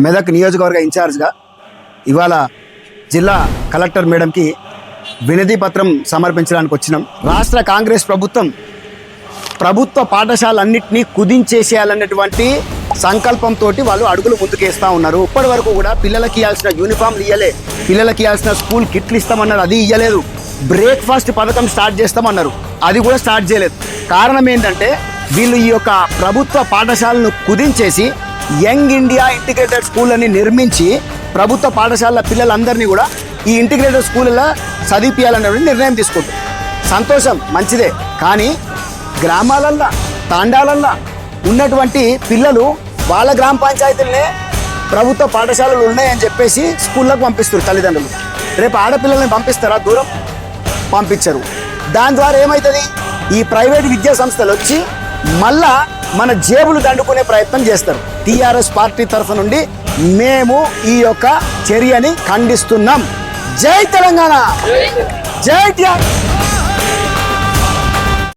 మెదక్ నియోజకవర్గ ఇన్ఛార్జ్గా ఇవాళ జిల్లా కలెక్టర్ మేడంకి వినతి పత్రం సమర్పించడానికి వచ్చినాం. రాష్ట్ర కాంగ్రెస్ ప్రభుత్వ పాఠశాలన్నింటినీ కుదించేసేయాలన్నటువంటి సంకల్పంతో వాళ్ళు అడుగులు ముందుకేస్తూ ఉన్నారు. ఇప్పటి వరకు కూడా పిల్లలకి ఇవ్వాల్సిన యూనిఫామ్లు ఇవ్వలే, పిల్లలకి ఇవ్వాల్సిన స్కూల్ కిట్లు ఇస్తామన్నారు, అది ఇవ్వలేదు. బ్రేక్ఫాస్ట్ పథకం స్టార్ట్ చేస్తామన్నారు, అది కూడా స్టార్ట్ చేయలేదు. కారణం ఏంటంటే వీళ్ళు ఈ యొక్క ప్రభుత్వ పాఠశాలను కుదించేసి యంగ్ ఇండియా ఇంటిగ్రేటెడ్ స్కూల్ అని నిర్మించి ప్రభుత్వ పాఠశాలల పిల్లలందరినీ కూడా ఈ ఇంటిగ్రేటెడ్ స్కూళ్ళలో చదివించాలనే నిర్ణయం తీసుకుంటారు. సంతోషం, మంచిదే. కానీ గ్రామాలల్లో తాండాలల్లో ఉన్నటువంటి పిల్లలు వాళ్ళ గ్రామ పంచాయతీలనే ప్రభుత్వ పాఠశాలలు ఉన్నాయని చెప్పేసి స్కూళ్ళకు పంపిస్తారు తల్లిదండ్రులు. రేపు ఆడపిల్లల్ని పంపిస్తారా? దూరం పంపించరు. దాని ద్వారా ఏమవుతుంది, ఈ ప్రైవేట్ విద్యా సంస్థలు వచ్చి మళ్ళా మన జేబులు దండుకునే ప్రయత్నం చేస్తారు. టీఆర్ఎస్ పార్టీ తరఫు నుండి మేము ఈ యొక్క చర్యని ఖండిస్తున్నాం. జై తెలంగాణ, జై టీఆర్ఎస్.